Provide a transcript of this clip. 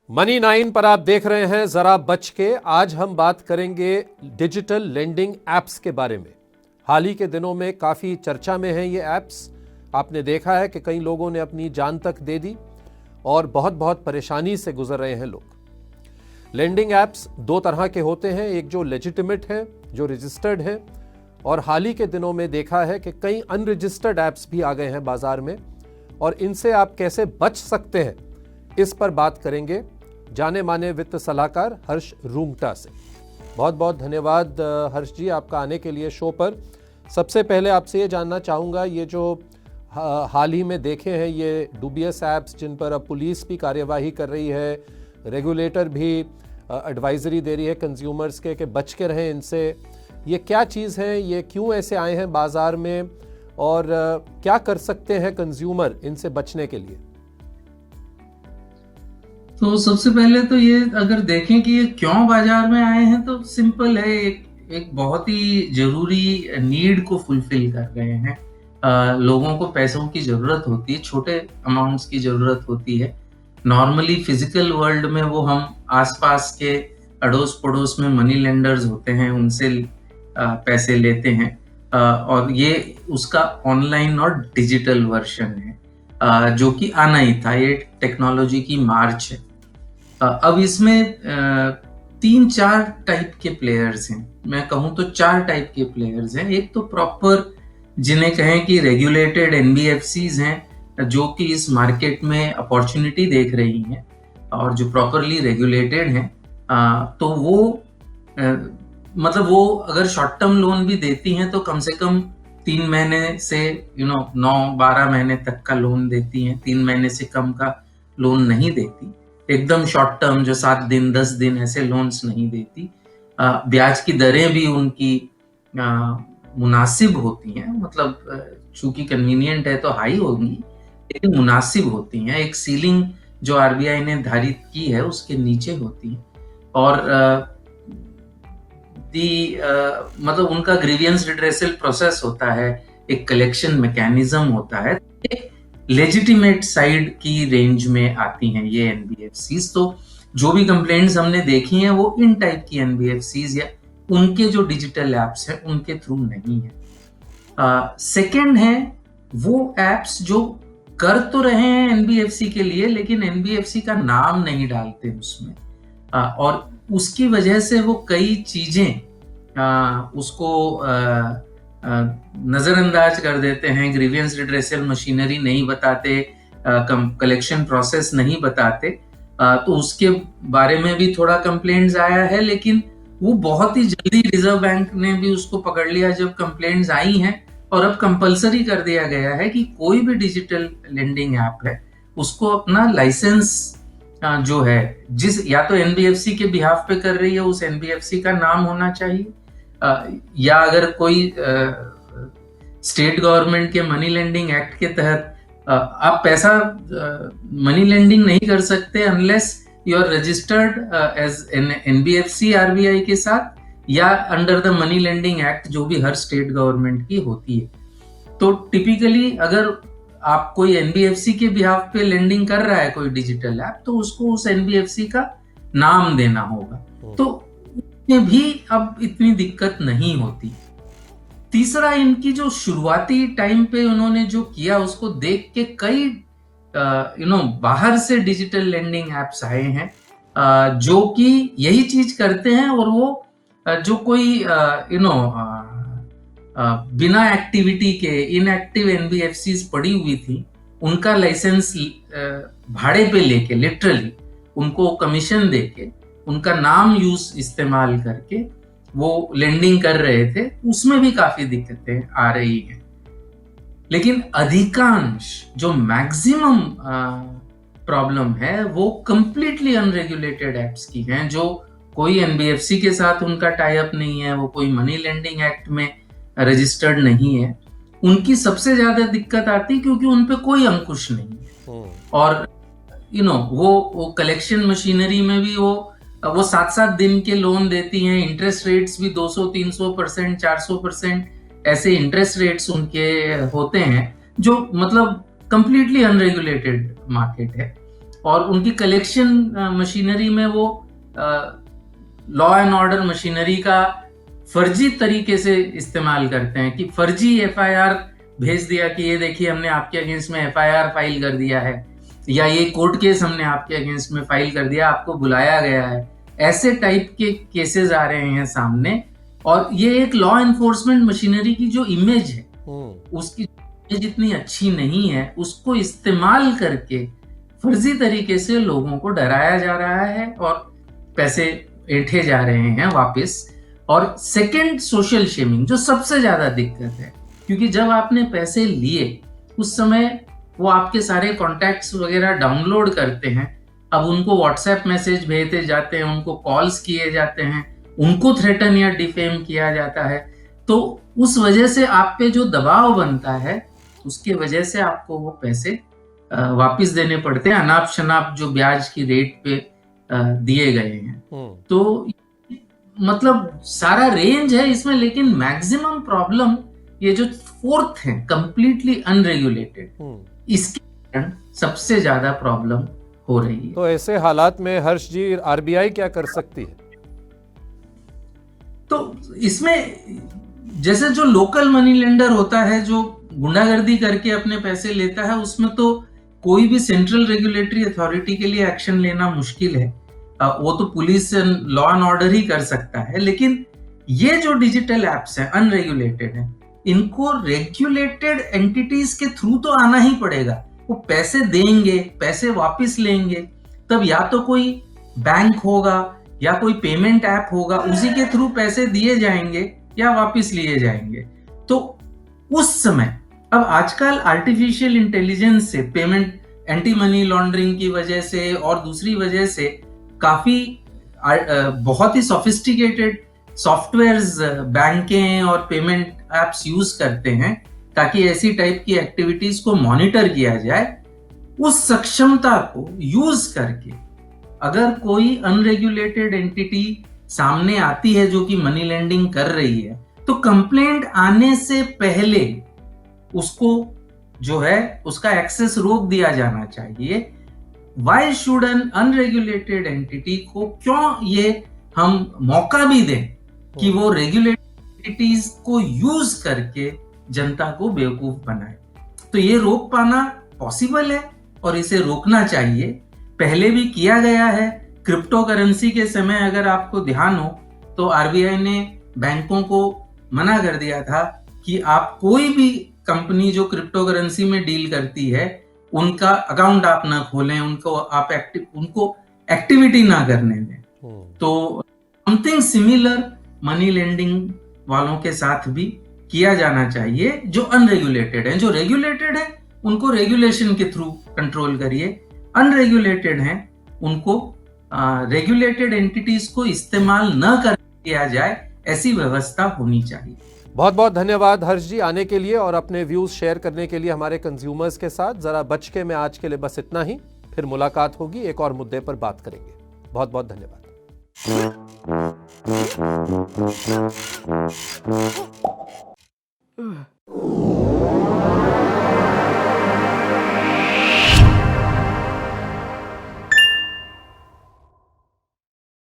Money 9 पर आप देख रहे हैं जरा बच के। आज हम बात करेंगे डिजिटल लेंडिंग एप्स के बारे में। हाल ही के दिनों में काफी चर्चा में हैं ये एप्स। आपने देखा है कि कई लोगों ने अपनी जान तक दे दी और बहुत बहुत परेशानी से गुजर रहे हैं लोग। लेंडिंग एप्स दो तरह के होते हैं, एक जो लेजिटिमेट है, जो रजिस्टर्ड है, और हाल ही के दिनों में देखा है कि कई अनरजिस्टर्ड एप्स भी आ गए हैं बाजार में, और इनसे आप कैसे बच सकते हैं इस पर बात करेंगे जाने माने वित्त सलाहकार हर्ष रूंगटा से। बहुत बहुत धन्यवाद हर्ष जी आपका आने के लिए शो पर। सबसे पहले आपसे ये जानना चाहूँगा, ये जो हाल ही में देखे हैं ये डूबियस ऐप्स जिन पर अब पुलिस भी कार्यवाही कर रही है, रेगुलेटर भी एडवाइजरी दे रही है कंज्यूमर्स के कि बच के रहें इनसे, ये क्या चीज़ है, ये क्यों ऐसे आए हैं बाज़ार में, और क्या कर सकते हैं कंज्यूमर इनसे बचने के लिए? तो सबसे पहले तो ये अगर देखें कि ये क्यों बाजार में आए हैं तो सिंपल है, एक बहुत ही जरूरी नीड को फुलफिल कर रहे हैं। लोगों को पैसों की जरूरत होती है, छोटे अमाउंट्स की जरूरत होती है। नॉर्मली फिजिकल वर्ल्ड में वो हम आसपास के अड़ोस पड़ोस में मनी लेंडर्स होते हैं, उनसे पैसे लेते हैं, और ये उसका ऑनलाइन और डिजिटल वर्जन है, जो कि आना ही था। ये टेक्नोलॉजी की मार्च है। अब इसमें 3-4 टाइप के प्लेयर्स हैं। मैं कहूं तो 4 टाइप के प्लेयर्स हैं। एक तो प्रॉपर जिन्हें कहें कि रेगुलेटेड एनबीएफसीज हैं, जो कि इस मार्केट में अपॉर्चुनिटी देख रही हैं और जो प्रॉपरली रेगुलेटेड हैं। तो वो मतलब वो अगर शॉर्ट टर्म लोन भी देती हैं तो कम से कम 3 महीने से 9-12 महीने तक का लोन देती हैं। 3 महीने से कम का लोन नहीं देती। एकदम शॉर्ट टर्म जो 7 दिन 10 दिन ऐसे लोन्स नहीं देती। ब्याज की दरें भी उनकी मुनासिब होती हैं, मतलब चूंकि कन्वीनियंट है तो हाई होगी, लेकिन मुनासिब होती हैं। एक सीलिंग जो आरबीआई ने धारित की है उसके नीचे होती है। और मतलब उनका ग्रीवियंस रिड्रेसल प्रोसेस होता है, एक कलेक्शन मैकेनिज्म होता है। लेजिटिमेट साइड की रेंज में आती हैं ये एनबीएफसीज। तो जो भी कंप्लेंट्स हमने देखी हैं वो इन टाइप की एनबीएफसीज या उनके जो डिजिटल एप्स हैं उनके थ्रू नहीं है। सेकंड है वो एप्स जो कर तो रहे हैं एनबीएफसी के लिए, लेकिन एनबीएफसी का नाम नहीं डालते उसमें, और उसकी वजह से वो कई चीजें उसको नजरअंदाज कर देते हैं। ग्रीवियंस रिड्रेसल मशीनरी नहीं बताते, कलेक्शन प्रोसेस नहीं बताते। तो उसके बारे में भी थोड़ा कंप्लेंट्स आया है, लेकिन वो बहुत ही जल्दी रिजर्व बैंक ने भी उसको पकड़ लिया जब कंप्लेंट्स आई हैं, और अब कंपलसरी कर दिया गया है कि कोई भी डिजिटल लेंडिंग ऐप है उसको अपना लाइसेंस जो है, जिस या तो एनबीएफसी के बिहाफ पे कर रही है उस एनबीएफसी का नाम होना चाहिए, या अगर कोई स्टेट गवर्नमेंट के मनी लेंडिंग एक्ट के तहत आप पैसा मनी लेंडिंग नहीं कर सकते unless you are registered as NBFC RBI के साथ, या under the money lending act जो भी हर स्टेट गवर्नमेंट की होती है। तो टिपिकली अगर आप कोई एनबीएफसी के बिहाफ पे लेंडिंग कर रहा है कोई डिजिटल ऐप, तो उसको उस एनबीएफसी का नाम देना होगा। तो उसमें भी अब इतनी दिक्कत नहीं होती। तीसरा, इनकी जो शुरुआती टाइम पे उन्होंने जो किया उसको देख के कई बाहर से डिजिटल लेंडिंग एप्स आए हैं, जो कि यही चीज करते हैं, और वो जो कोई बिना एक्टिविटी के इनएक्टिव एनबीएफसीज पड़ी हुई थी उनका लाइसेंस भाड़े पे लेके, लिटरली उनको कमीशन देके, उनका नाम यूज इस्तेमाल करके वो लेंडिंग कर रहे थे। उसमें भी काफी दिक्कतें आ रही हैं। लेकिन अधिकांश जो मैक्सिमम प्रॉब्लम है वो कंप्लीटली अनरेगुलेटेड एप्स की हैं, जो कोई एनबीएफसी के साथ उनका टाई अप नहीं है, वो कोई मनी लेंडिंग एक्ट में रजिस्टर्ड नहीं है। उनकी सबसे ज्यादा दिक्कत आती क्योंकि उनपे कोई अंकुश नहीं है, और वो कलेक्शन मशीनरी में भी वो 7-7 दिन के लोन देती हैं। इंटरेस्ट रेट्स भी 200-300%, 400% ऐसे इंटरेस्ट रेट्स उनके होते हैं, जो मतलब कंप्लीटली अनरेगुलेटेड मार्केट है। और उनकी कलेक्शन मशीनरी में वो लॉ एंड ऑर्डर मशीनरी का फर्जी तरीके से इस्तेमाल करते हैं कि फर्जी एफआईआर भेज दिया कि ये देखिए हमने आपके अगेंस्ट में एफआईआर फाइल कर दिया है, या ये कोर्ट केस हमने आपके अगेंस्ट में फाइल कर दिया, आपको बुलाया गया है। ऐसे टाइप के केसेस आ रहे हैं सामने, और ये एक लॉ एनफोर्समेंट मशीनरी की जो इमेज है उसकी इमेज इतनी अच्छी नहीं है, उसको इस्तेमाल करके फर्जी तरीके से लोगों को डराया जा रहा है और पैसे ऐंठे जा रहे हैं वापस। और सेकंड, सोशल शेमिंग, जो सबसे ज्यादा दिक्कत है, क्योंकि जब आपने पैसे लिए उस समय वो आपके सारे कॉन्टैक्ट्स वगैरह डाउनलोड करते हैं, अब उनको व्हाट्सएप मैसेज भेजे जाते हैं, उनको कॉल्स किए जाते हैं, उनको थ्रेटन या डिफेम किया जाता है। तो उस वजह से आप पे जो दबाव बनता है उसके वजह से आपको वो पैसे वापस देने पड़ते हैं, अनाप शनाप जो ब्याज की रेट पे दिए गए हैं। तो मतलब सारा रेंज है इसमें, लेकिन मैक्सिमम प्रॉब्लम ये जो फोर्थ है, कंप्लीटली अनरेगुलेटेड, इसके कारण सबसे ज्यादा प्रॉब्लम हो रही है। तो ऐसे हालात में हर्ष जी आरबीआई क्या कर सकती है? तो इसमें जैसे जो लोकल मनी लेंडर होता है, जो गुंडागर्दी करके अपने पैसे लेता है, उसमें तो कोई भी सेंट्रल रेगुलेटरी अथॉरिटी के लिए एक्शन लेना मुश्किल है। वो तो पुलिस लॉ एंड ऑर्डर ही कर सकता है। लेकिन ये जो डिजिटल एप्स हैं, अनरेगुलेटेड हैं, इनको रेगुलेटेड एंटिटीज के थ्रू तो आना ही पड़ेगा। वो पैसे देंगे, पैसे वापस लेंगे, तब या तो कोई बैंक होगा या कोई पेमेंट ऐप होगा, उसी के थ्रू पैसे दिए जाएंगे या वापस लिए जाएंगे। तो उस समय अब आजकल आर्टिफिशियल इंटेलिजेंस से, पेमेंट एंटी मनी लॉन्ड्रिंग की वजह से और दूसरी वजह से काफी बहुत ही सोफिस्टिकेटेड सॉफ्टवेयर्स बैंकें और पेमेंट एप्स यूज करते हैं ताकि ऐसी टाइप की एक्टिविटीज को मॉनिटर किया जाए। उस सक्षमता को यूज करके अगर कोई अनरेगुलेटेड एंटिटी सामने आती है जो कि मनी लेंडिंग कर रही है, तो कंप्लेंट आने से पहले उसको जो है उसका एक्सेस रोक दिया जाना चाहिए। Why should an unregulated entity को क्यों ये हम मौका भी दें कि वो रेगुलेटेड एंटिटीज को यूज करके जनता को बेवकूफ बनाए? तो ये रोक पाना पॉसिबल है और इसे रोकना चाहिए। पहले भी किया गया है। क्रिप्टो करेंसी के समय अगर आपको ध्यान हो तो आरबीआई ने बैंकों को मना कर दिया था कि आप कोई भी कंपनी जो क्रिप्टो करेंसी में डील करती है उनका अकाउंट आप ना खोलें, उनको एक्टिविटी ना करने दें। तो समथिंग सिमिलर मनी लेंडिंग वालों के साथ भी किया जाना चाहिए। जो अनरेगुलेटेड है, जो रेगुलेटेड है उनको रेगुलेशन के थ्रू कंट्रोल करिए, अनरेगुलेटेड हैं उनको रेगुलेटेड एंटिटीज को इस्तेमाल न कर किया जाए, ऐसी व्यवस्था होनी चाहिए। बहुत बहुत धन्यवाद हर्ष जी आने के लिए और अपने व्यूज शेयर करने के लिए हमारे कंज्यूमर्स के साथ। जरा बच के में आज के लिए बस इतना ही, फिर मुलाकात होगी, एक और मुद्दे पर बात करेंगे। बहुत बहुत धन्यवाद।